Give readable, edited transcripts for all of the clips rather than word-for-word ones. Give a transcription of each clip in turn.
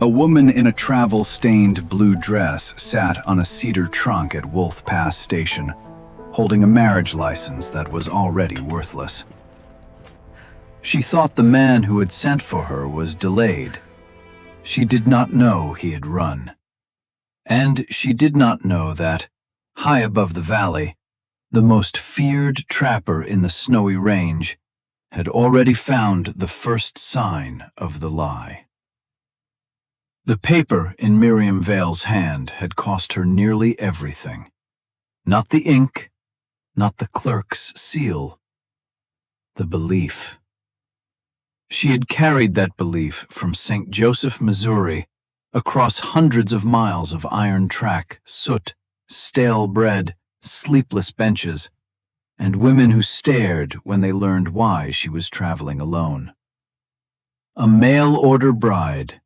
A woman in a travel-stained blue dress sat on a cedar trunk at Wolf Pass Station, holding a marriage license that was already worthless. She thought the man who had sent for her was delayed. She did not know he had run. And she did not know that, high above the valley, the most feared trapper in the snowy range had already found the first sign of the lie. The paper in Miriam Vale's hand had cost her nearly everything. Not the ink, not the clerk's seal, the belief. She had carried that belief from St. Joseph, Missouri, across hundreds of miles of iron track, soot, stale bread, sleepless benches, and women who stared when they learned why she was traveling alone. A mail-order bride.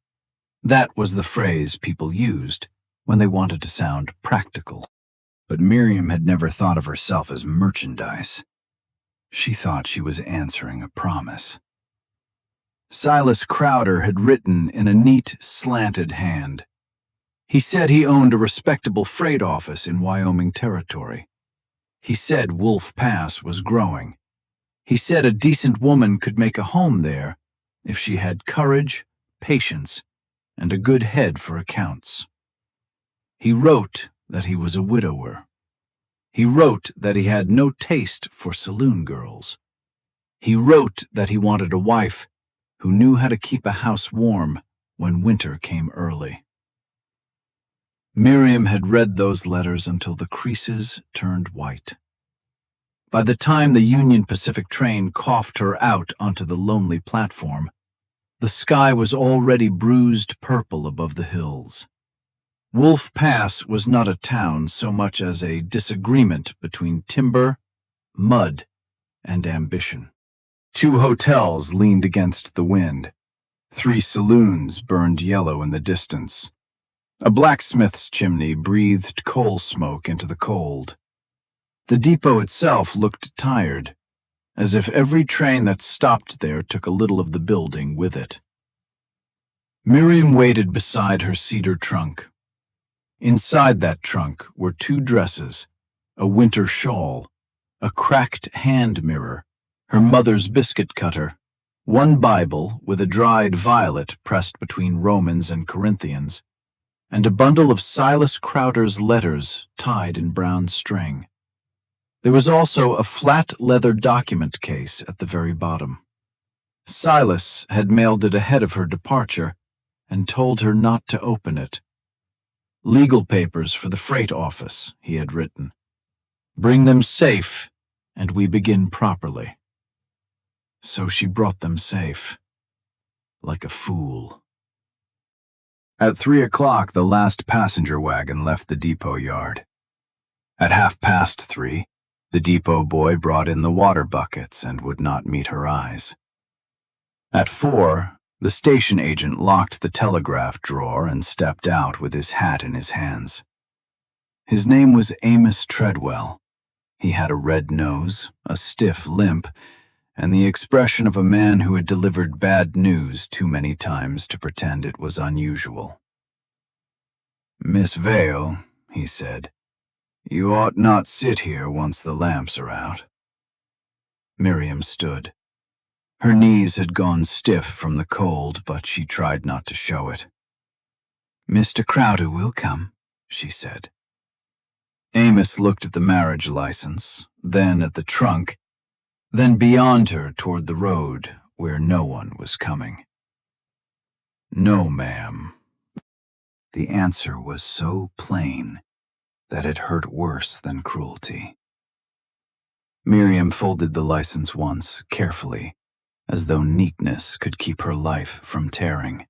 That was the phrase people used when they wanted to sound practical. But Miriam had never thought of herself as merchandise. She thought she was answering a promise. Silas Crowder had written in a neat, slanted hand. He said he owned a respectable freight office in Wyoming Territory. He said Wolf Pass was growing. He said a decent woman could make a home there if she had courage, patience, and a good head for accounts. He wrote that he was a widower. He wrote that he had no taste for saloon girls. He wrote that he wanted a wife who knew how to keep a house warm when winter came early. Miriam had read those letters until the creases turned white. By the time the Union Pacific train coughed her out onto the lonely platform, the sky was already bruised purple above the hills. Wolf Pass was not a town so much as a disagreement between timber, mud, and ambition. 2 hotels leaned against the wind. 3 saloons burned yellow in the distance. A blacksmith's chimney breathed coal smoke into the cold. The depot itself looked tired, as if every train that stopped there took a little of the building with it. Miriam waited beside her cedar trunk. Inside that trunk were 2 dresses, a winter shawl, a cracked hand mirror, her mother's biscuit cutter, 1 Bible with a dried violet pressed between Romans and Corinthians, and a bundle of Silas Crowder's letters tied in brown string. There was also a flat leather document case at the very bottom. Silas had mailed it ahead of her departure and told her not to open it. Legal papers for the freight office, he had written. Bring them safe, and we begin properly. So she brought them safe, like a fool. At 3 o'clock, the last passenger wagon left the depot yard. At 3:30, the depot boy brought in the water buckets and would not meet her eyes. At 4, the station agent locked the telegraph drawer and stepped out with his hat in his hands. His name was Amos Treadwell. He had a red nose, a stiff limp, and the expression of a man who had delivered bad news too many times to pretend it was unusual. "Miss Vale," he said, "you ought not sit here once the lamps are out." Miriam stood. Her knees had gone stiff from the cold, but she tried not to show it. "Mr. Crowder will come," she said. Amos looked at the marriage license, then at the trunk, then beyond her toward the road where no one was coming. "No, ma'am." The answer was so plain that it hurt worse than cruelty. Miriam folded the license once, carefully, as though neatness could keep her life from tearing.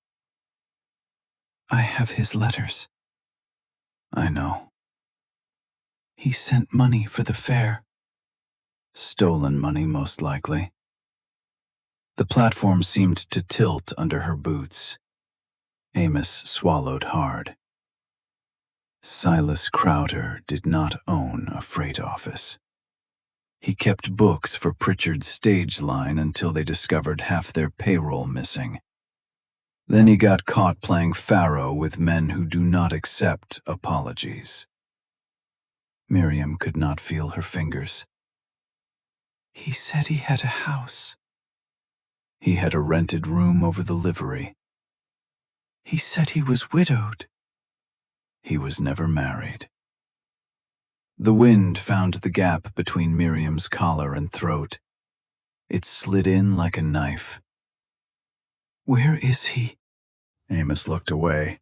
"I have his letters." "I know." "He sent money for the fare." Stolen money, most likely. The platform seemed to tilt under her boots. Amos swallowed hard. Silas Crowder did not own a freight office. He kept books for Pritchard's stage line until they discovered half their payroll missing. Then he got caught playing pharaoh with men who do not accept apologies. Miriam could not feel her fingers. He said he had a house. He had a rented room over the livery. He said he was widowed. He was never married. The wind found the gap between Miriam's collar and throat. It slid in like a knife. Where is he? Amos looked away.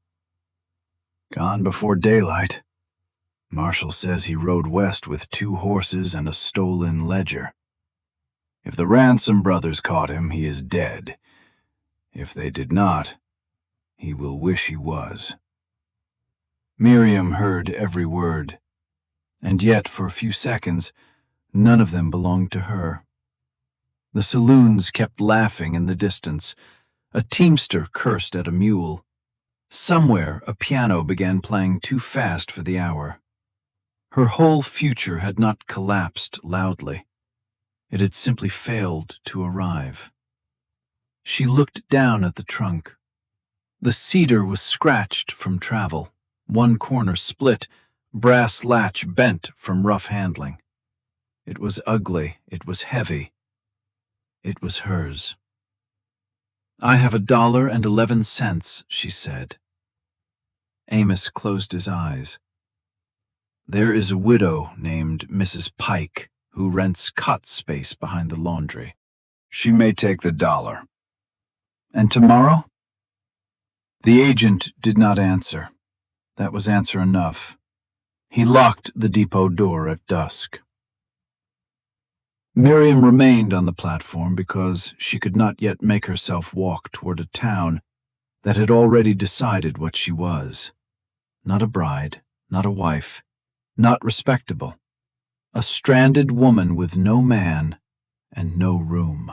Gone before daylight. Marshall says he rode west with 2 horses and a stolen ledger. If the Ransom brothers caught him, he is dead. If they did not, he will wish he was. Miriam heard every word, and yet for a few seconds, none of them belonged to her. The saloons kept laughing in the distance. A teamster cursed at a mule. Somewhere, a piano began playing too fast for the hour. Her whole future had not collapsed loudly. It had simply failed to arrive. She looked down at the trunk. The cedar was scratched from travel. One corner split, brass latch bent from rough handling. It was ugly, it was heavy. It was hers. I have $1.11, she said. Amos closed his eyes. There is a widow named Mrs. Pike who rents cot space behind the laundry. She may take the $1. And tomorrow? The agent did not answer. That was answer enough. He locked the depot door at dusk. Miriam remained on the platform because she could not yet make herself walk toward a town that had already decided what she was. Not a bride, not a wife, not respectable. A stranded woman with no man and no room.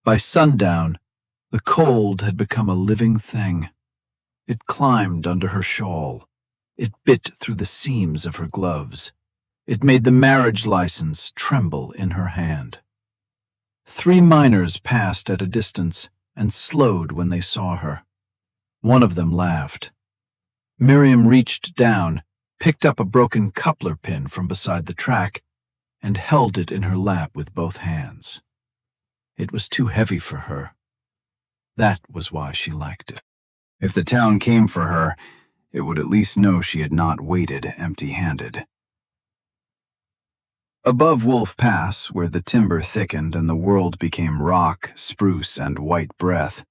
By sundown, the cold had become a living thing. It climbed under her shawl. It bit through the seams of her gloves. It made the marriage license tremble in her hand. 3 miners passed at a distance and slowed when they saw her. One of them laughed. Miriam reached down, picked up a broken coupler pin from beside the track, and held it in her lap with both hands. It was too heavy for her. That was why she liked it. If the town came for her, it would at least know she had not waited empty-handed. Above Wolf Pass, where the timber thickened and the world became rock, spruce, and white breath,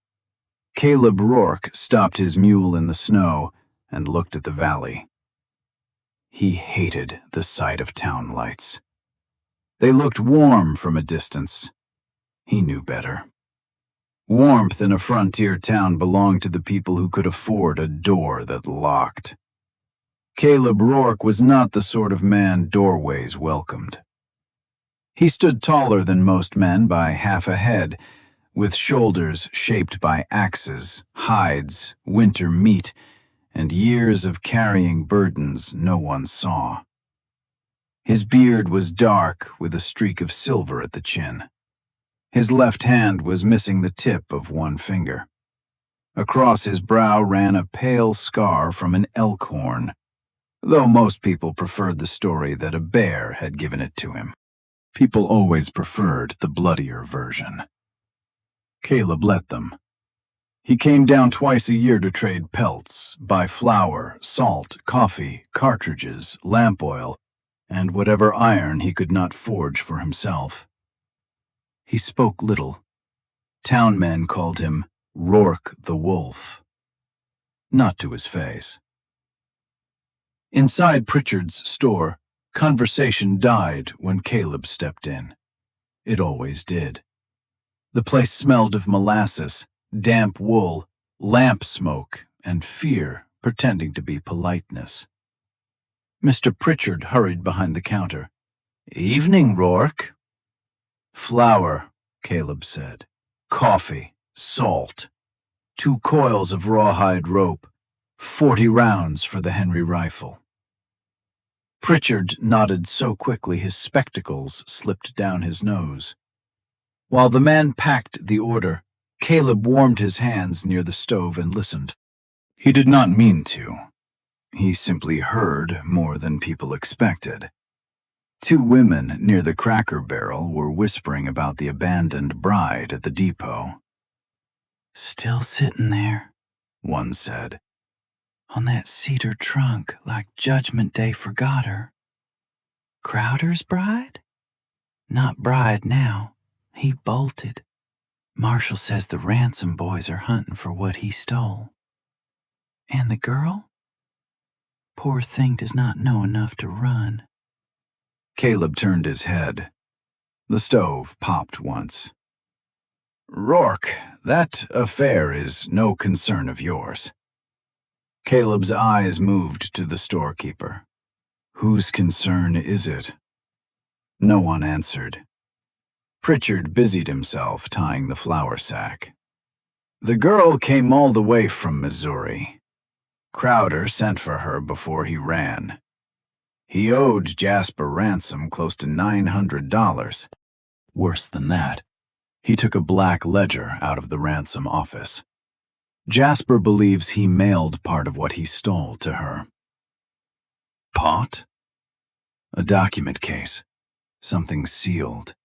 Caleb Rourke stopped his mule in the snow and looked at the valley. He hated the sight of town lights. They looked warm from a distance. He knew better. Warmth in a frontier town belonged to the people who could afford a door that locked. Caleb Rourke was not the sort of man doorways welcomed. He stood taller than most men by half a head, with shoulders shaped by axes, hides, winter meat, and years of carrying burdens no one saw. His beard was dark with a streak of silver at the chin. His left hand was missing the tip of one finger. Across his brow ran a pale scar from an elk horn, though most people preferred the story that a bear had given it to him. People always preferred the bloodier version. Caleb let them. He came down twice a year to trade pelts, buy flour, salt, coffee, cartridges, lamp oil, and whatever iron he could not forge for himself. He spoke little. Town men called him Rourke the Wolf. Not to his face. Inside Pritchard's store, conversation died when Caleb stepped in. It always did. The place smelled of molasses, damp wool, lamp smoke, and fear pretending to be politeness. Mr. Pritchard hurried behind the counter. "Evening, Rourke." "Flour," Caleb said. "Coffee, salt, 2 coils of rawhide rope, 40 rounds for the Henry rifle." Pritchard nodded so quickly his spectacles slipped down his nose. While the man packed the order, Caleb warmed his hands near the stove and listened. He did not mean to. He simply heard more than people expected. Two women near the Cracker Barrel were whispering about the abandoned bride at the depot. "Still sitting there," one said, "on that cedar trunk like Judgment Day forgot her." "Crowder's bride?" "Not bride now. He bolted. Marshall says the ransom boys are hunting for what he stole." "And the girl?" "Poor thing does not know enough to run." Caleb turned his head. The stove popped once. "Rourke, that affair is no concern of yours." Caleb's eyes moved to the storekeeper. "Whose concern is it?" No one answered. Pritchard busied himself tying the flour sack. "The girl came all the way from Missouri. Crowder sent for her before he ran. He owed Jasper Ransom close to $900. Worse than that, he took a black ledger out of the Ransom office. Jasper believes he mailed part of what he stole to her." "Pot?" "A document case. Something sealed."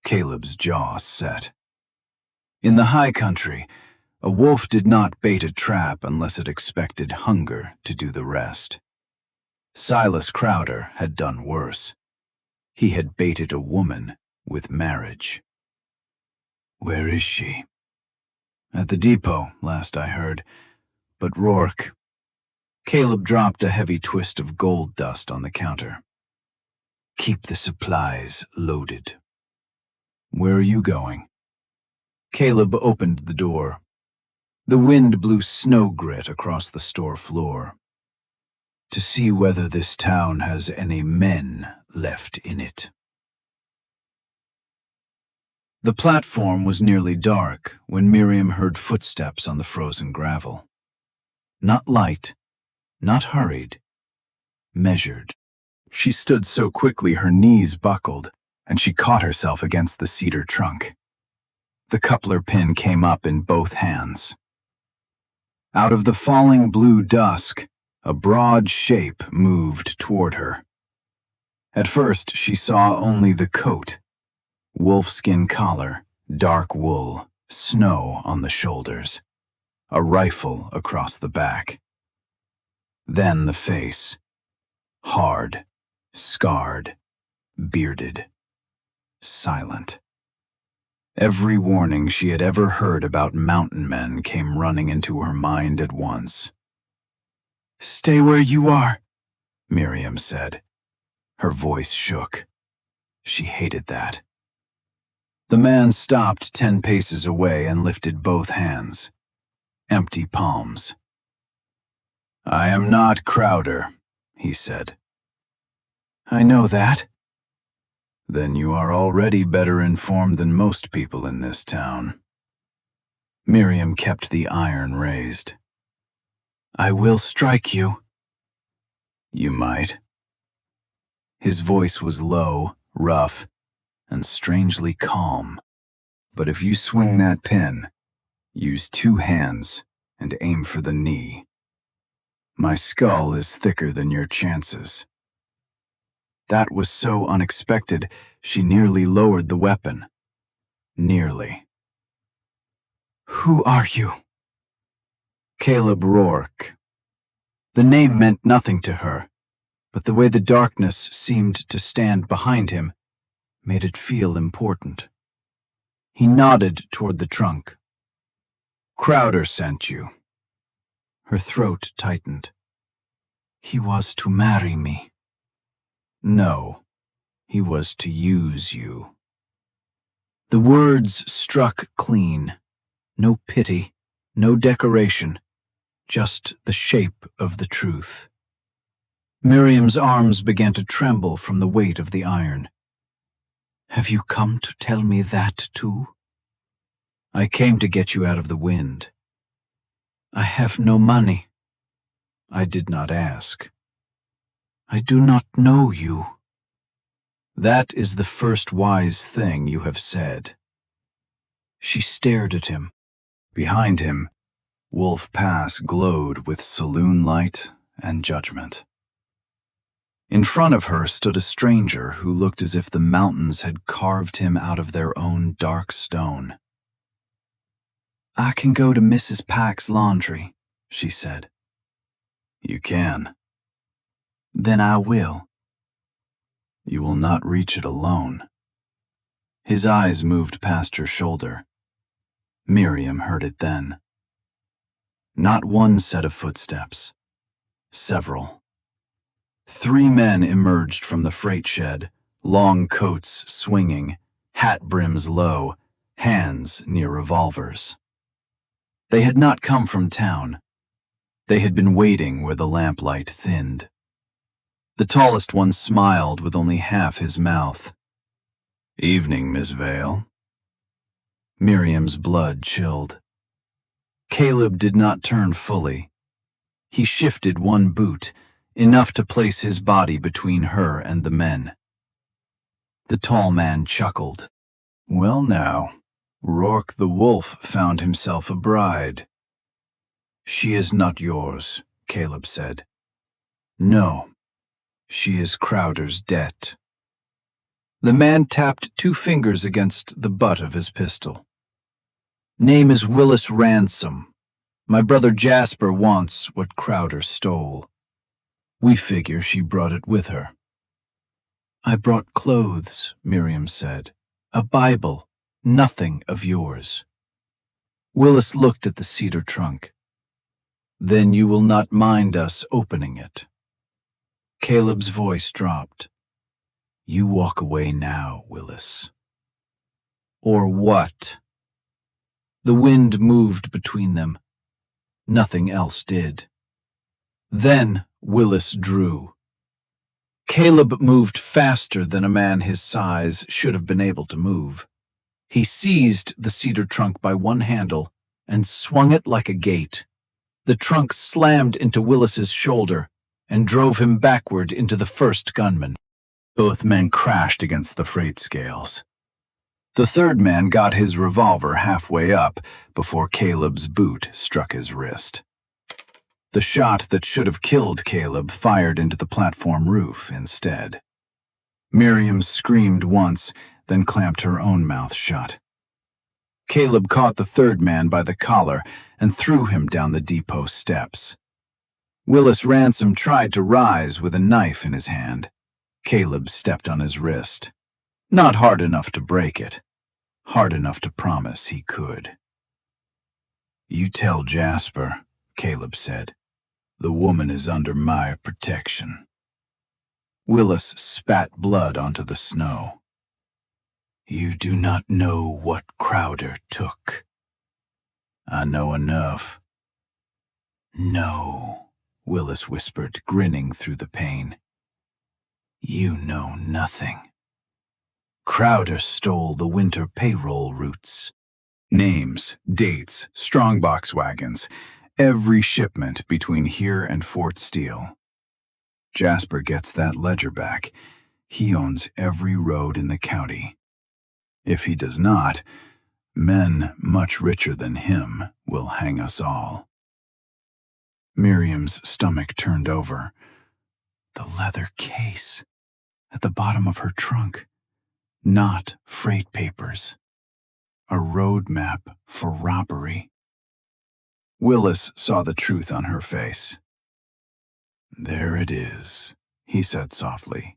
Caleb's jaw set. In the high country, a wolf did not bait a trap unless it expected hunger to do the rest. Silas Crowder had done worse. He had baited a woman with marriage. "Where is she?" "At the depot, last I heard. But Rourke..." Caleb dropped a heavy twist of gold dust on the counter. "Keep the supplies loaded." "Where are you going?" Caleb opened the door. The wind blew snow grit across the store floor. "To see whether this town has any men left in it." The platform was nearly dark when Miriam heard footsteps on the frozen gravel. Not light, not hurried, measured. She stood so quickly her knees buckled, and she caught herself against the cedar trunk. The coupler pin came up in both hands. Out of the falling blue dusk, a broad shape moved toward her. At first, she saw only the coat. Wolfskin collar, dark wool, snow on the shoulders, a rifle across the back. Then the face, hard, scarred, bearded, silent. Every warning she had ever heard about mountain men came running into her mind at once. "Stay where you are," Miriam said. Her voice shook. She hated that. The man stopped 10 paces away and lifted both hands. Empty palms. "I am not Crowder," he said. "I know that." "Then you are already better informed than most people in this town." Miriam kept the iron raised. "I will strike you." "You might." His voice was low, rough, and strangely calm. "But if you swing that pin, use 2 hands and aim for the knee. My skull is thicker than your chances." That was so unexpected, she nearly lowered the weapon. Nearly. "Who are you?" Caleb Rourke. The name meant nothing to her, but the way the darkness seemed to stand behind him made it feel important. He nodded toward the trunk. "Crowder sent you." Her throat tightened. "He was to marry me." "No, he was to use you." The words struck clean. No pity, no decoration, just the shape of the truth. Miriam's arms began to tremble from the weight of the iron. "Have you come to tell me that too?" "I came to get you out of the wind." "I have no money." "I did not ask." "I do not know you." "That is the first wise thing you have said." She stared at him. Behind him, Wolf Pass glowed with saloon light and judgment. In front of her stood a stranger who looked as if the mountains had carved him out of their own dark stone. "I can go to Mrs. Pack's laundry," she said. "You can." "Then I will." "You will not reach it alone." His eyes moved past her shoulder. Miriam heard it then. Not one set of footsteps. Several. 3 men emerged from the freight shed, long coats swinging, hat brims low, hands near revolvers. They had not come from town. They had been waiting where the lamplight thinned. The tallest one smiled with only half his mouth. "Evening, Miss Vale." Miriam's blood chilled. Caleb did not turn fully. He shifted one boot, enough to place his body between her and the men. The tall man chuckled. "Well now, Rourke the Wolf found himself a bride." "She is not yours," Caleb said. "No, she is Crowder's debt." The man tapped 2 fingers against the butt of his pistol. "Name is Willis Ransom. My brother Jasper wants what Crowder stole. We figure she brought it with her." "I brought clothes," Miriam said. "A Bible, nothing of yours." Willis looked at the cedar trunk. "Then you will not mind us opening it." Caleb's voice dropped. "You walk away now, Willis." "Or what?" The wind moved between them. Nothing else did. Then Willis drew. Caleb moved faster than a man his size should have been able to move. He seized the cedar trunk by one handle and swung it like a gate. The trunk slammed into Willis's shoulder and drove him backward into the first gunman. Both men crashed against the freight scales. The third man got his revolver halfway up before Caleb's boot struck his wrist. The shot that should have killed Caleb fired into the platform roof instead. Miriam screamed once, then clamped her own mouth shut. Caleb caught the third man by the collar and threw him down the depot steps. Willis Ransom tried to rise with a knife in his hand. Caleb stepped on his wrist. Not hard enough to break it. Hard enough to promise he could. "You tell Jasper," Caleb said. "The woman is under my protection." Willis spat blood onto the snow. "You do not know what Crowder took." "I know enough." "No," Willis whispered, grinning through the pain. "You know nothing. Crowder stole the winter payroll routes. Names, dates, strongbox wagons, every shipment between here and Fort Steele. Jasper gets that ledger back. He owns every road in the county. If he does not, men much richer than him will hang us all." Miriam's stomach turned over. The leather case at the bottom of her trunk. Not freight papers. A road map for robbery. Willis saw the truth on her face. "There it is," he said softly.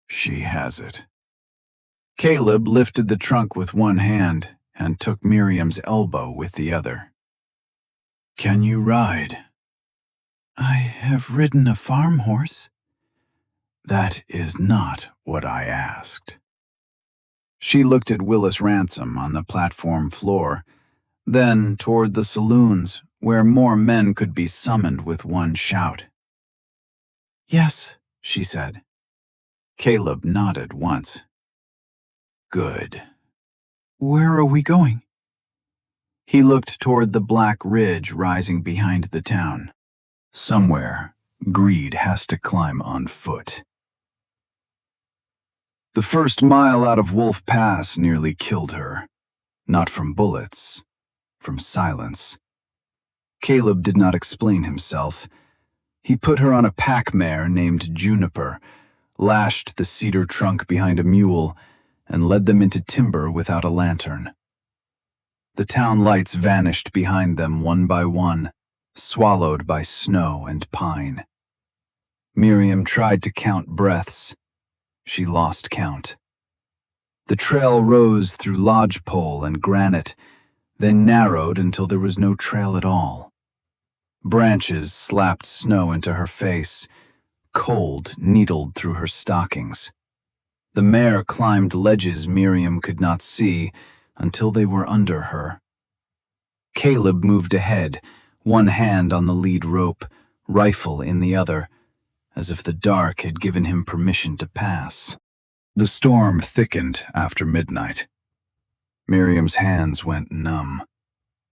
"She has it." Caleb lifted the trunk with one hand and took Miriam's elbow with the other. "Can you ride?" "I have ridden a farm horse." "That is not what I asked." She looked at Willis Ransom on the platform floor, then toward the saloons where more men could be summoned with one shout. "Yes," she said. Caleb nodded once. "Good. Where are we going?" He looked toward the black ridge rising behind the town. Somewhere, greed has to climb on foot. The first mile out of Wolf Pass nearly killed her. Not from bullets, from silence. Caleb did not explain himself. He put her on a pack mare named Juniper, lashed the cedar trunk behind a mule, and led them into timber without a lantern. The town lights vanished behind them one by one, swallowed by snow and pine. Miriam tried to count breaths. She lost count. The trail rose through lodgepole and granite, then narrowed until there was no trail at all. Branches slapped snow into her face. Cold needled through her stockings. The mare climbed ledges Miriam could not see until they were under her. Caleb moved ahead, one hand on the lead rope, rifle in the other, as if the dark had given him permission to pass. The storm thickened after midnight. Miriam's hands went numb.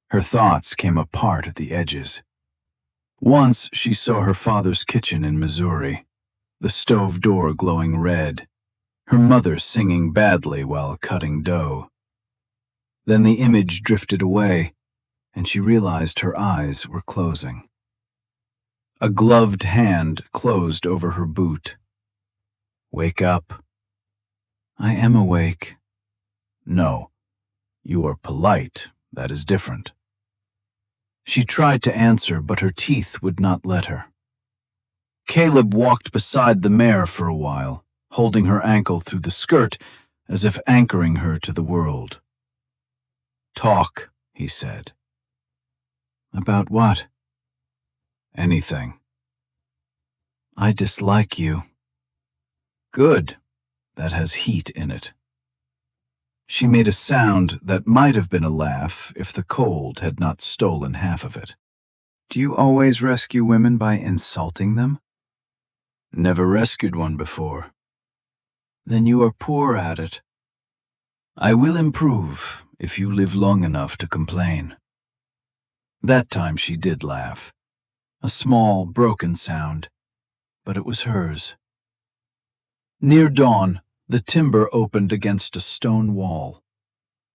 Her thoughts came apart at the edges. Once she saw her father's kitchen in Missouri, the stove door glowing red, her mother singing badly while cutting dough. Then the image drifted away, and she realized her eyes were closing. A gloved hand closed over her boot. "Wake up." "I am awake." "No, you are polite. That is different." She tried to answer, but her teeth would not let her. Caleb walked beside the mare for a while, holding her ankle through the skirt as if anchoring her to the world. "Talk," he said. "About what?" "Anything." "I dislike you." "Good. That has heat in it." She made a sound that might have been a laugh if the cold had not stolen half of it. "Do you always rescue women by insulting them?" "Never rescued one before." "Then you are poor at it." "I will improve if you live long enough to complain." That time she did laugh. A small, broken sound, but it was hers. Near dawn, the timber opened against a stone wall.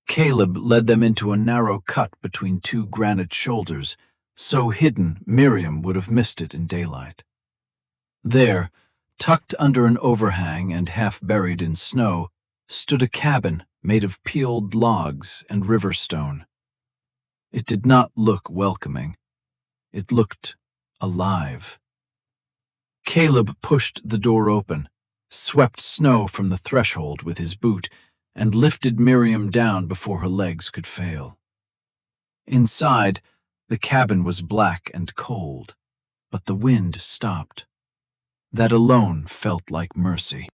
Caleb led them into a narrow cut between two granite shoulders, so hidden Miriam would have missed it in daylight. There, tucked under an overhang and half buried in snow, stood a cabin made of peeled logs and river stone. It did not look welcoming. It looked alive. Caleb pushed the door open, swept snow from the threshold with his boot, and lifted Miriam down before her legs could fail. Inside, the cabin was black and cold, but the wind stopped. That alone felt like mercy.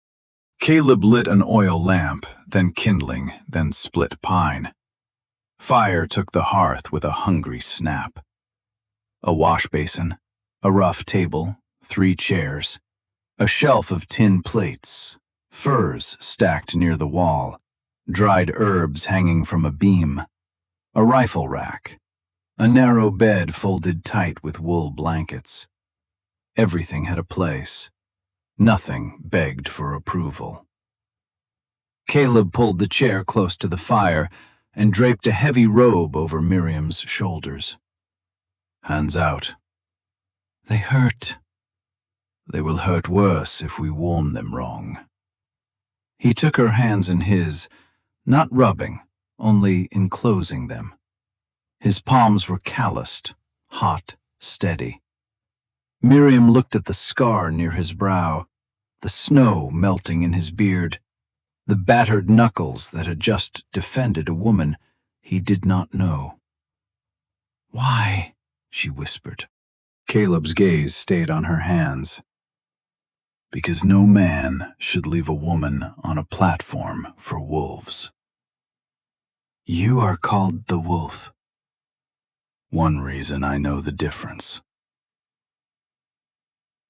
Caleb lit an oil lamp, then kindling, then split pine. Fire took the hearth with a hungry snap. A wash basin, a rough table, 3 chairs, a shelf of tin plates, furs stacked near the wall, dried herbs hanging from a beam, a rifle rack, a narrow bed folded tight with wool blankets. Everything had a place. Nothing begged for approval. Caleb pulled the chair close to the fire and draped a heavy robe over Miriam's shoulders. "Hands out." "They hurt." "They will hurt worse if we warm them wrong." He took her hands in his, not rubbing, only enclosing them. His palms were calloused, hot, steady. Miriam looked at the scar near his brow, the snow melting in his beard, the battered knuckles that had just defended a woman he did not know. "Why?" she whispered. Caleb's gaze stayed on her hands. "Because no man should leave a woman on a platform for wolves." "You are called the wolf." "One reason I know the difference."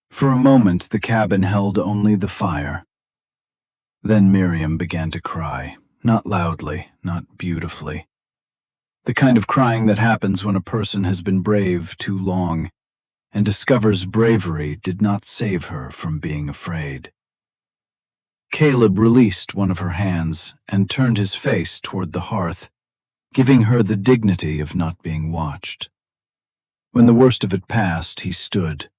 For a moment the cabin held only the fire. Then Miriam began to cry, not loudly, not beautifully. The kind of crying that happens when a person has been brave too long and discovers bravery did not save her from being afraid. Caleb released one of her hands and turned his face toward the hearth, giving her the dignity of not being watched. When the worst of it passed, he stood.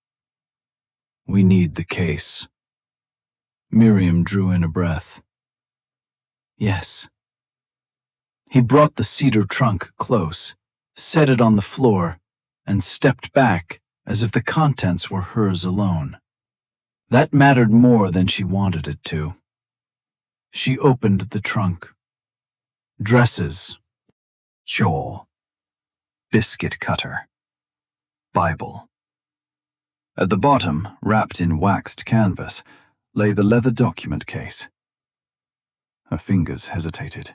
"We need the case." Miriam drew in a breath. "Yes." He brought the cedar trunk close, set it on the floor, and stepped back as if the contents were hers alone. That mattered more than she wanted it to. She opened the trunk. Dresses, shawl, biscuit cutter, Bible. At the bottom, wrapped in waxed canvas, lay the leather document case. Her fingers hesitated.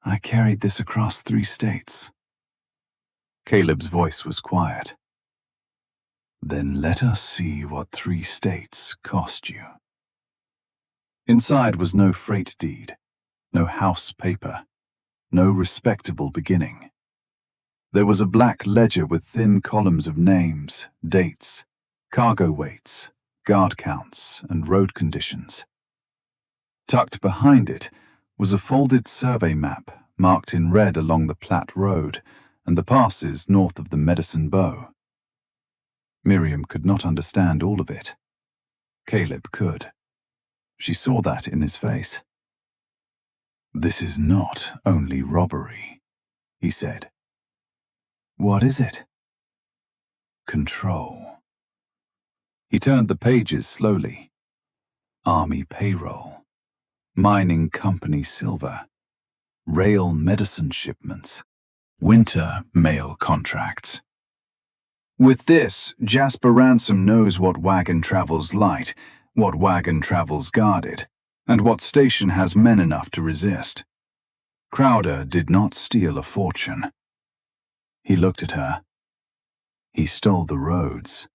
"I carried this across 3 states. Caleb's voice was quiet. "Then let us see what 3 states cost you." Inside was no freight deed, no house paper, no respectable beginning. There was a black ledger with thin columns of names, dates, cargo weights, guard counts, and road conditions. Tucked behind it was a folded survey map marked in red along the Platte Road and the passes north of the Medicine Bow. Miriam could not understand all of it. Caleb could. She saw that in his face. "This is not only robbery," he said. "What is it?" "Control." He turned the pages slowly. Army payroll, mining company silver, rail medicine shipments, winter mail contracts. With this, Jasper Ransom knows what wagon travels light, what wagon travels guarded, and what station has men enough to resist. Crowder did not steal a fortune. He looked at her. He stole the roads.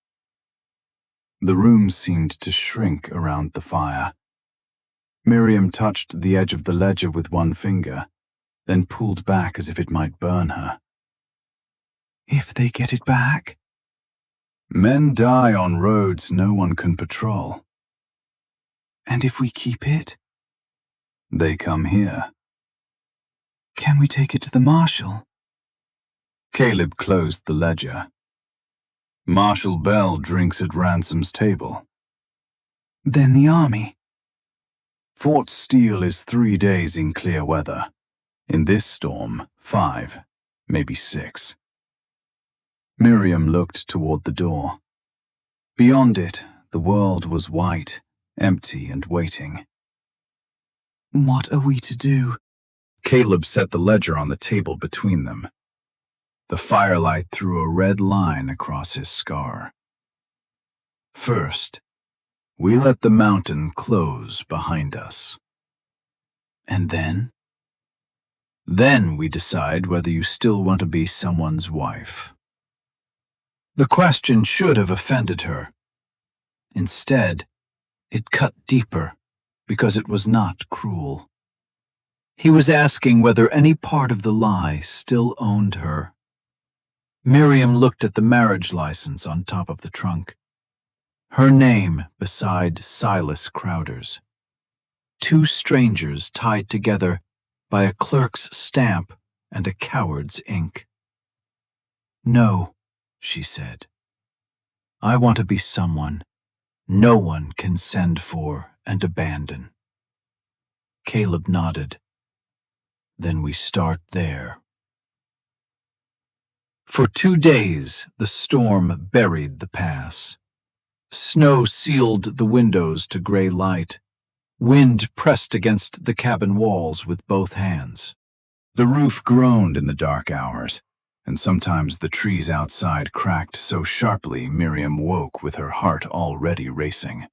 The room seemed to shrink around the fire. Miriam touched the edge of the ledger with one finger, then pulled back as if it might burn her. "If they get it back?" "Men die on roads no one can patrol." "And if we keep it?" "They come here." "Can we take it to the marshal?" Caleb closed the ledger. "Marshal Bell drinks at Ransom's table." "Then the army?" "Fort Steele is 3 days in clear weather. In this storm, 5, maybe 6. Miriam looked toward the door. Beyond it, the world was white, empty and waiting. "What are we to do?" Caleb set the ledger on the table between them. The firelight threw a red line across his scar. "First, we let the mountain close behind us." "And then?" "Then we decide whether you still want to be someone's wife." The question should have offended her. Instead, it cut deeper because it was not cruel. He was asking whether any part of the lie still owned her. Miriam looked at the marriage license on top of the trunk. Her name beside Silas Crowder's. 2 strangers tied together by a clerk's stamp and a coward's ink. "No," she said. "I want to be someone no one can send for and abandon." Caleb nodded. "Then we start there." For 2 days, the storm buried the pass. Snow sealed the windows to gray light. Wind pressed against the cabin walls with both hands. The roof groaned in the dark hours, and sometimes the trees outside cracked so sharply Miriam woke with her heart already racing.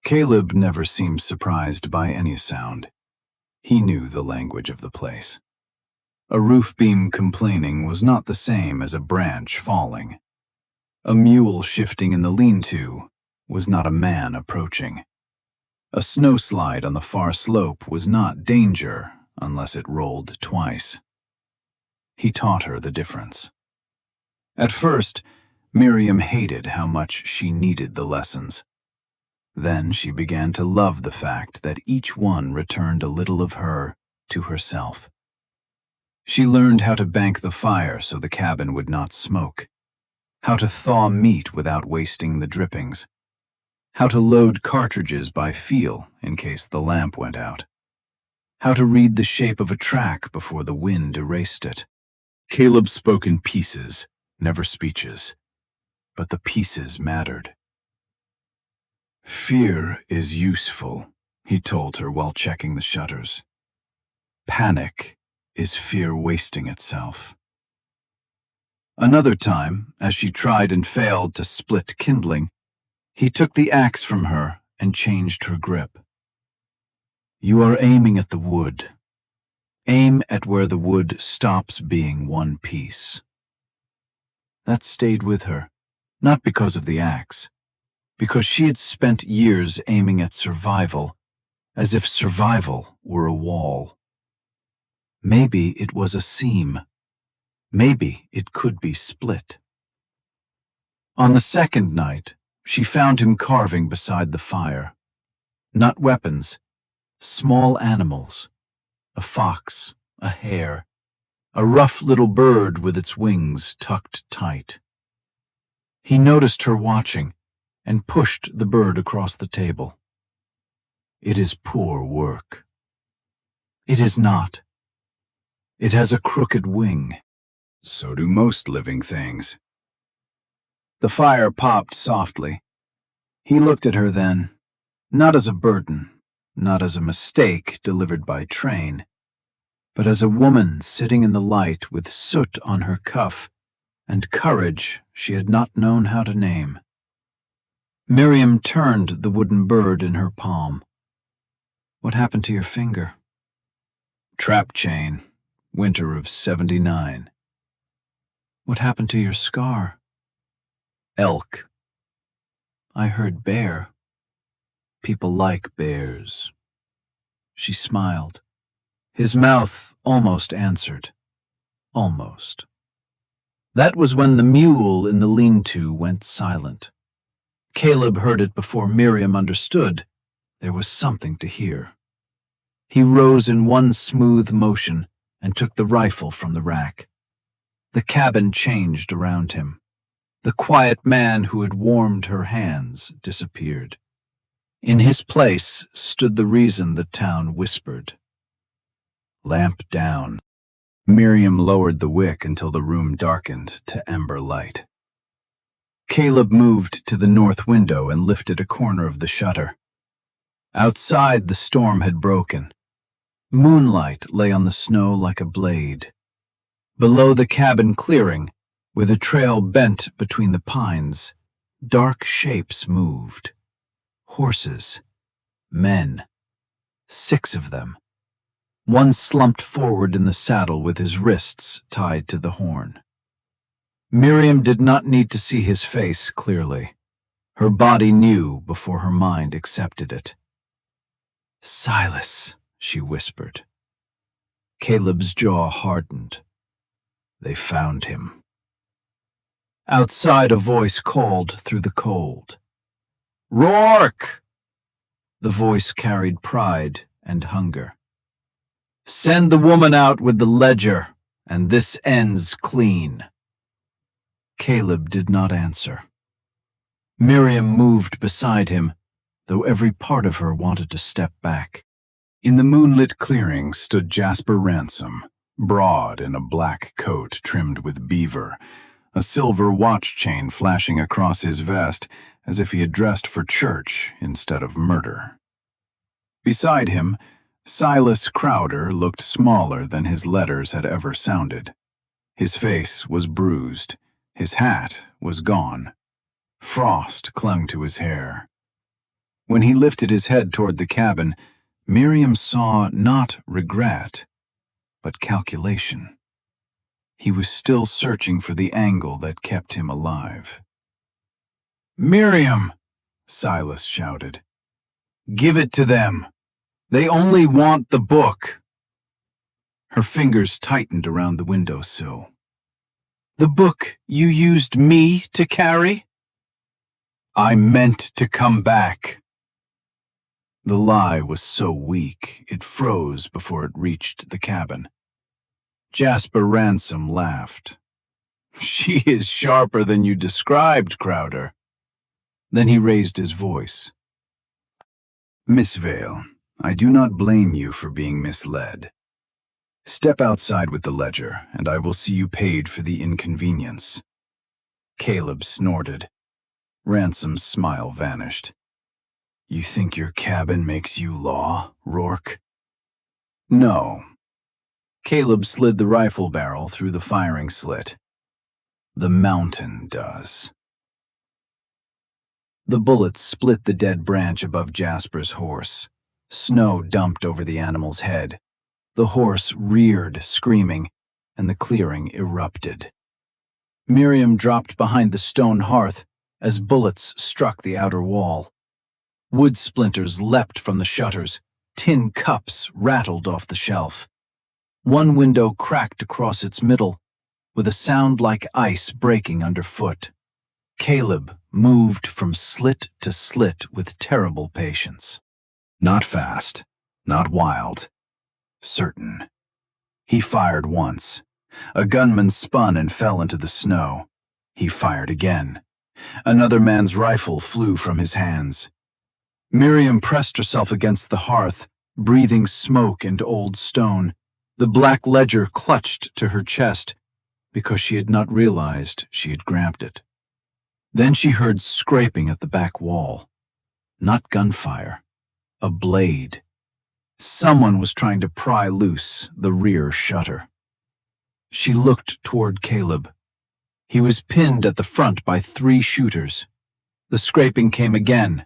Caleb never seemed surprised by any sound. He knew the language of the place. A roof beam complaining was not the same as a branch falling. A mule shifting in the lean-to was not a man approaching. A snowslide on the far slope was not danger unless it rolled twice. He taught her the difference. At first, Miriam hated how much she needed the lessons. Then she began to love the fact that each one returned a little of her to herself. She learned how to bank the fire so the cabin would not smoke, how to thaw meat without wasting the drippings, how to load cartridges by feel in case the lamp went out, how to read the shape of a track before the wind erased it. Caleb spoke in pieces, never speeches, but the pieces mattered. "Fear is useful," he told her while checking the shutters. "Panic is fear wasting itself." Another time, as she tried and failed to split kindling, he took the axe from her and changed her grip. "You are aiming at the wood. Aim at where the wood stops being one piece." That stayed with her, not because of the axe, because she had spent years aiming at survival, as if survival were a wall. Maybe it was a seam. Maybe it could be split. On the second night, she found him carving beside the fire. Not weapons, small animals. A fox, a hare, a rough little bird with its wings tucked tight. He noticed her watching and pushed the bird across the table. "It is poor work." "It is not. It has a crooked wing." "So do most living things." The fire popped softly. He looked at her then, not as a burden, not as a mistake delivered by train, but as a woman sitting in the light with soot on her cuff and courage she had not known how to name. Miriam turned the wooden bird in her palm. "What happened to your finger?" "Trap chain, winter of '79. "What happened to your scar?" "Elk." "I heard bear. People like bears." She smiled. His mouth almost answered. Almost. That was when the mule in the lean-to went silent. Caleb heard it before Miriam understood. There was something to hear. He rose in one smooth motion and took the rifle from the rack. The cabin changed around him. The quiet man who had warmed her hands disappeared. In his place stood the reason the town whispered. Lamp down. Miriam lowered the wick until the room darkened to ember light. Caleb moved to the north window and lifted a corner of the shutter. Outside, the storm had broken. Moonlight lay on the snow like a blade. Below the cabin clearing, where the trail bent between the pines, dark shapes moved. Horses. Men. 6 of them. One slumped forward in the saddle with his wrists tied to the horn. Miriam did not need to see his face clearly. Her body knew before her mind accepted it. "Silas," she whispered. Caleb's jaw hardened. They found him. Outside, a voice called through the cold. "Rourke!" The voice carried pride and hunger. "Send the woman out with the ledger, and this ends clean." Caleb did not answer. Miriam moved beside him, though every part of her wanted to step back. In the moonlit clearing stood Jasper Ransom, broad in a black coat trimmed with beaver, a silver watch chain flashing across his vest as if he had dressed for church instead of murder. Beside him, Silas Crowder looked smaller than his letters had ever sounded. His face was bruised. His hat was gone. Frost clung to his hair. When he lifted his head toward the cabin, Miriam saw not regret, but calculation. He was still searching for the angle that kept him alive. "Miriam!" Silas shouted. "Give it to them. They only want the book." Her fingers tightened around the windowsill. "The book you used me to carry?" "I meant to come back." The lie was so weak it froze before it reached the cabin. Jasper Ransom laughed. "She is sharper than you described, Crowder." Then he raised his voice. "Miss Vale, I do not blame you for being misled. Step outside with the ledger, and I will see you paid for the inconvenience." Caleb snorted. Ransom's smile vanished. "You think your cabin makes you law, Rourke?" "No." Caleb slid the rifle barrel through the firing slit. "The mountain does." The bullets split the dead branch above Jasper's horse. Snow dumped over the animal's head. The horse reared, screaming, and the clearing erupted. Miriam dropped behind the stone hearth as bullets struck the outer wall. Wood splinters leapt from the shutters. Tin cups rattled off the shelf. One window cracked across its middle, with a sound like ice breaking underfoot. Caleb moved from slit to slit with terrible patience. Not fast, not wild, certain. He fired once. A gunman spun and fell into the snow. He fired again. Another man's rifle flew from his hands. Miriam pressed herself against the hearth, breathing smoke and old stone. The black ledger clutched to her chest because she had not realized she had grabbed it. Then she heard scraping at the back wall. Not gunfire, a blade. Someone was trying to pry loose the rear shutter. She looked toward Caleb. He was pinned at the front by 3 shooters. The scraping came again.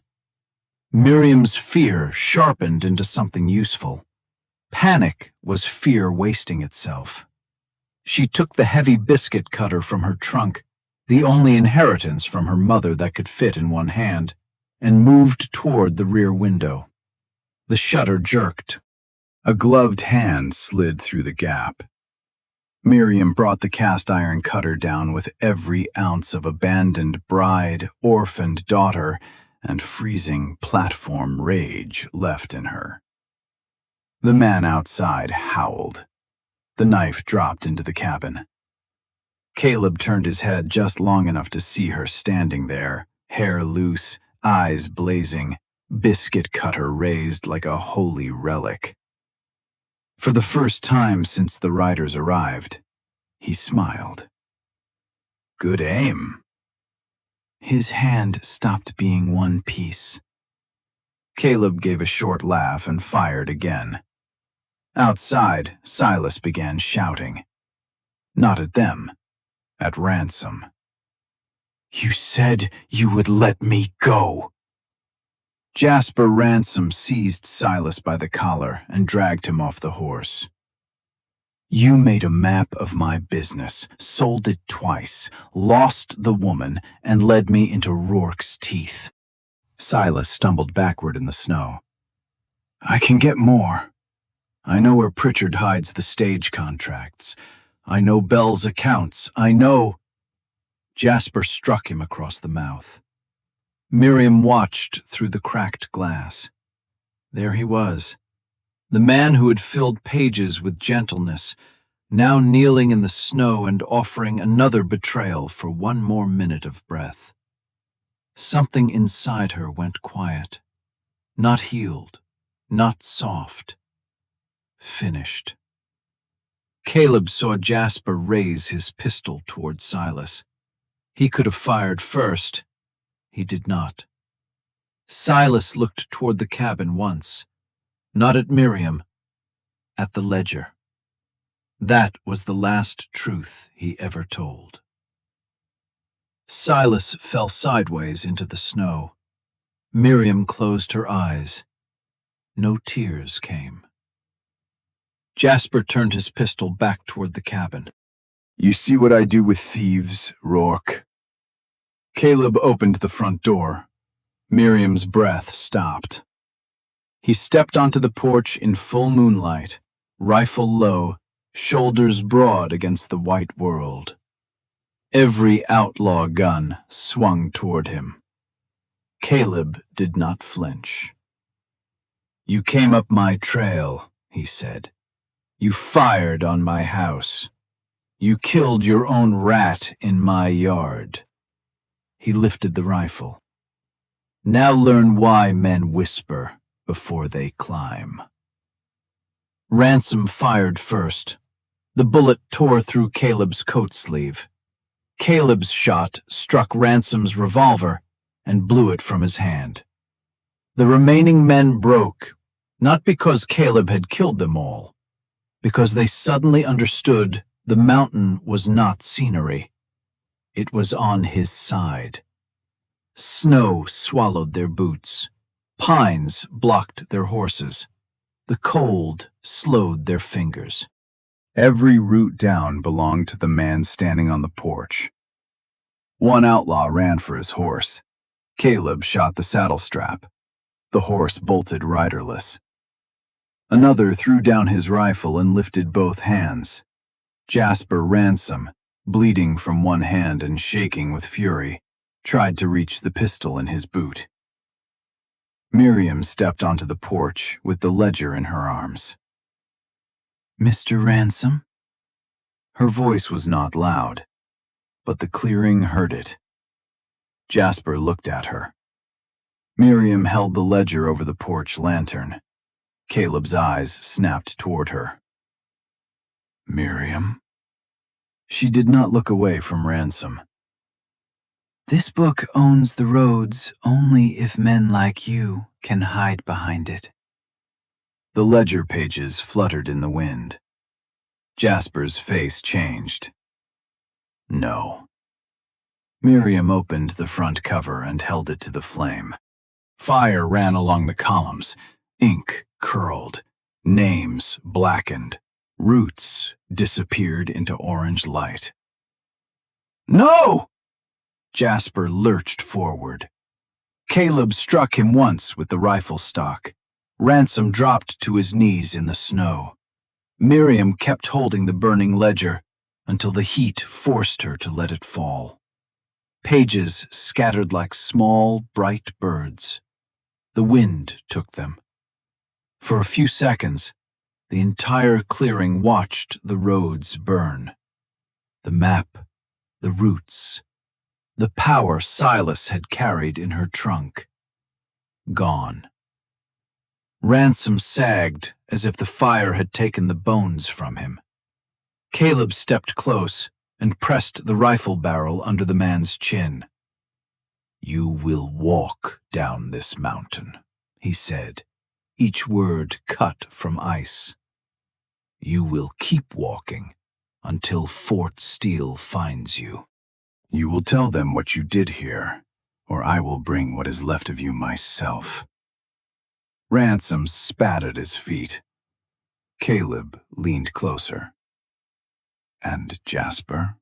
Miriam's fear sharpened into something useful. Panic was fear wasting itself. She took the heavy biscuit cutter from her trunk, the only inheritance from her mother that could fit in one hand, and moved toward the rear window. The shutter jerked. A gloved hand slid through the gap. Miriam brought the cast-iron cutter down with every ounce of abandoned bride, orphaned daughter, and freezing platform rage left in her. The man outside howled. The knife dropped into the cabin. Caleb turned his head just long enough to see her standing there, hair loose, eyes blazing, biscuit cutter raised like a holy relic. For the first time since the riders arrived, he smiled. Good aim. His hand stopped being one piece. Caleb gave a short laugh and fired again. Outside, Silas began shouting. Not at them, at Ransom. You said you would let me go. Jasper Ransom seized Silas by the collar and dragged him off the horse. You made a map of my business, sold it twice, lost the woman, and led me into Rourke's teeth. Silas stumbled backward in the snow. I can get more. I know where Pritchard hides the stage contracts. I know Bell's accounts. I know... Jasper struck him across the mouth. Miriam watched through the cracked glass. There he was, the man who had filled pages with gentleness, now kneeling in the snow and offering another betrayal for one more minute of breath. Something inside her went quiet, not healed, not soft, finished. Caleb saw Jasper raise his pistol toward Silas. He could have fired first. He did not. Silas looked toward the cabin once, not at Miriam, at the ledger. That was the last truth he ever told. Silas fell sideways into the snow. Miriam closed her eyes. No tears came. Jasper turned his pistol back toward the cabin. You see what I do with thieves, Rourke? Caleb opened the front door. Miriam's breath stopped. He stepped onto the porch in full moonlight, rifle low, shoulders broad against the white world. Every outlaw gun swung toward him. Caleb did not flinch. You came up my trail, he said. You fired on my house. You killed your own rat in my yard." He lifted the rifle. "Now learn why men whisper before they climb." Ransom fired first. The bullet tore through Caleb's coat sleeve. Caleb's shot struck Ransom's revolver and blew it from his hand. The remaining men broke, not because Caleb had killed them all, because they suddenly understood the mountain was not scenery. It was on his side. Snow swallowed their boots. Pines blocked their horses. The cold slowed their fingers. Every root down belonged to the man standing on the porch. One outlaw ran for his horse. Caleb shot the saddle strap. The horse bolted riderless. Another threw down his rifle and lifted both hands. Jasper Ransom, bleeding from one hand and shaking with fury, tried to reach the pistol in his boot. Miriam stepped onto the porch with the ledger in her arms. "Mr. Ransom?" Her voice was not loud, but the clearing heard it. Jasper looked at her. Miriam held the ledger over the porch lantern. Caleb's eyes snapped toward her. "Miriam?" She did not look away from Ransom. "This book owns the roads only if men like you can hide behind it." The ledger pages fluttered in the wind. Jasper's face changed. "No." Miriam opened the front cover and held it to the flame. Fire ran along the columns. Ink curled. Names blackened. Roots disappeared into orange light. "No!" Jasper lurched forward. Caleb struck him once with the rifle stock. Ransom dropped to his knees in the snow. Miriam kept holding the burning ledger until the heat forced her to let it fall. Pages scattered like small, bright birds. The wind took them. For a few seconds, the entire clearing watched the roads burn. The map, the roots, the power Silas had carried in her trunk. Gone. Ransom sagged as if the fire had taken the bones from him. Caleb stepped close and pressed the rifle barrel under the man's chin. "You will walk down this mountain," he said, each word cut from ice. "You will keep walking until Fort Steele finds you. You will tell them what you did here, or I will bring what is left of you myself." Ransom spat at his feet. Caleb leaned closer. "And Jasper?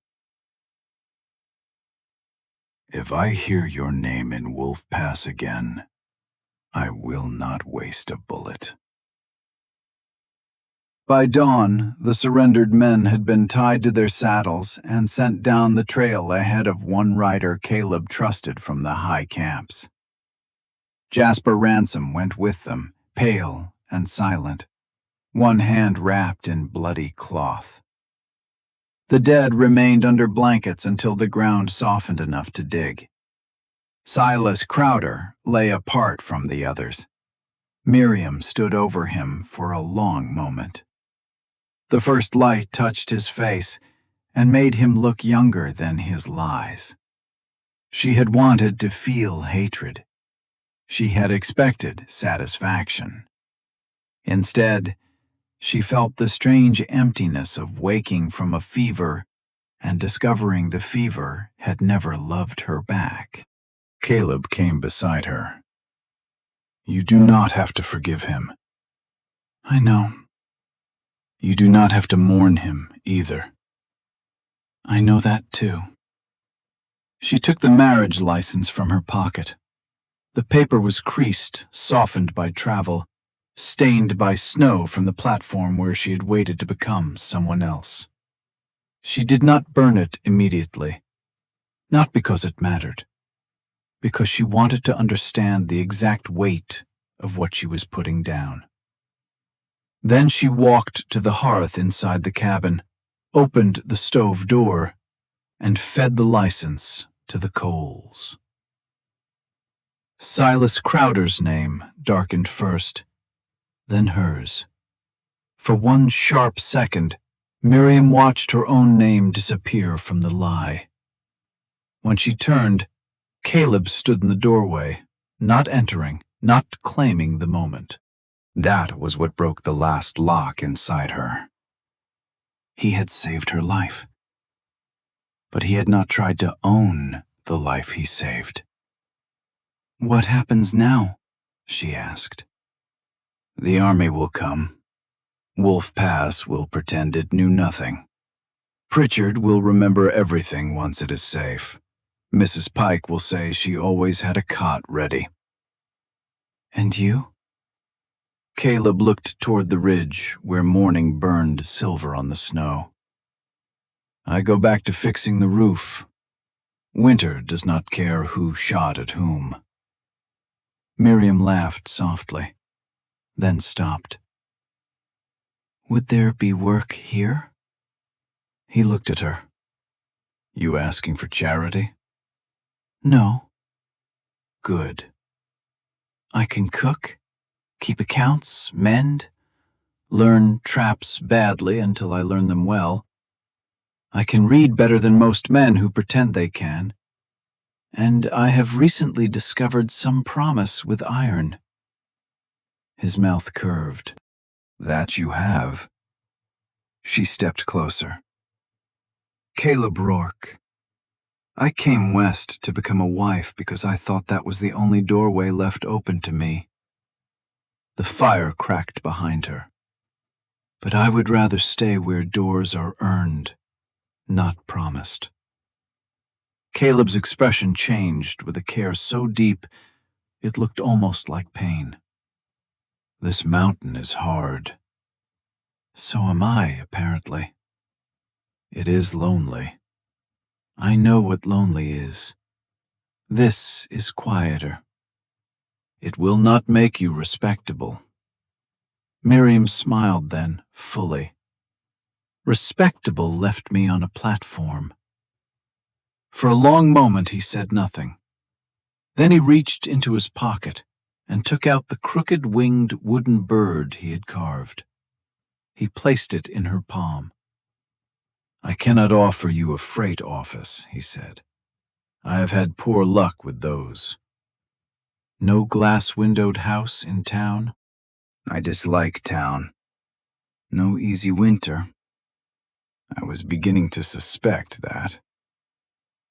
If I hear your name in Wolf Pass again, I will not waste a bullet." By dawn, the surrendered men had been tied to their saddles and sent down the trail ahead of one rider Caleb trusted from the high camps. Jasper Ransom went with them, pale and silent, one hand wrapped in bloody cloth. The dead remained under blankets until the ground softened enough to dig. Silas Crowder lay apart from the others. Miriam stood over him for a long moment. The first light touched his face and made him look younger than his lies. She had wanted to feel hatred. She had expected satisfaction. Instead, she felt the strange emptiness of waking from a fever and discovering the fever had never loved her back. Caleb came beside her. "You do not have to forgive him." "I know." "You do not have to mourn him either." "I know that too." She took the marriage license from her pocket. The paper was creased, softened by travel, stained by snow from the platform where she had waited to become someone else. She did not burn it immediately, not because it mattered, because she wanted to understand the exact weight of what she was putting down. Then she walked to the hearth inside the cabin, opened the stove door, and fed the license to the coals. Silas Crowder's name darkened first, then hers. For one sharp second, Miriam watched her own name disappear from the lie. When she turned, Caleb stood in the doorway, not entering, not claiming the moment. That was what broke the last lock inside her. He had saved her life, but he had not tried to own the life he saved. "What happens now?" she asked. "The army will come. Wolf Pass will pretend it knew nothing. Pritchard will remember everything once it is safe. Mrs. Pike will say she always had a cot ready." "And you?" Caleb looked toward the ridge where morning burned silver on the snow. "I go back to fixing the roof. Winter does not care who shot at whom." Miriam laughed softly, then stopped. "Would there be work here?" He looked at her. "You asking for charity?" "No." "Good. I can cook, keep accounts, mend, learn traps badly until I learn them well. I can read better than most men who pretend they can. And I have recently discovered some promise with iron." His mouth curved. "That you have." She stepped closer. "Caleb Rourke. I came west to become a wife because I thought that was the only doorway left open to me." The fire cracked behind her. "But I would rather stay where doors are earned, not promised." Caleb's expression changed with a care so deep it looked almost like pain. "This mountain is hard." "So am I, apparently." "It is lonely." "I know what lonely is. This is quieter." "It will not make you respectable." Miriam smiled then, fully. "Respectable left me on a platform." For a long moment he said nothing. Then he reached into his pocket and took out the crooked-winged wooden bird he had carved. He placed it in her palm. "I cannot offer you a freight office," he said. "I have had poor luck with those." "No glass-windowed house in town?" "I dislike town. No easy winter." I was beginning to suspect that.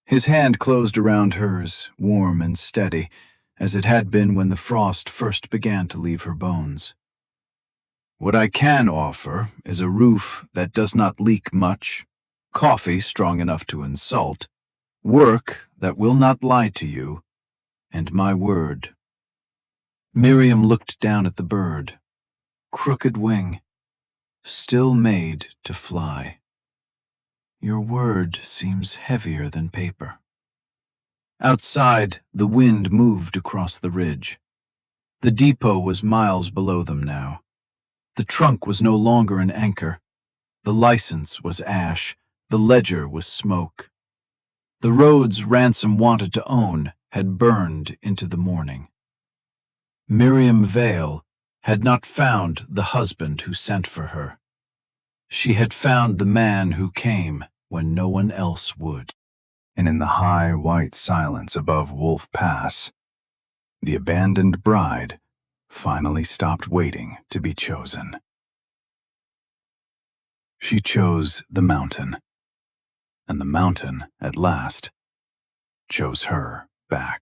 His hand closed around hers, warm and steady, as it had been when the frost first began to leave her bones. "What I can offer is a roof that does not leak much, coffee strong enough to insult, work that will not lie to you, and my word." Miriam looked down at the bird. Crooked wing, still made to fly. "Your word seems heavier than paper." Outside, the wind moved across the ridge. The depot was miles below them now. The trunk was no longer an anchor. The license was ash. The ledger was smoke. The roads Ransom wanted to own had burned into the morning. Miriam Vale had not found the husband who sent for her. She had found the man who came when no one else would. And in the high white silence above Wolf Pass, the abandoned bride finally stopped waiting to be chosen. She chose the mountain, and the mountain, at last, chose her back.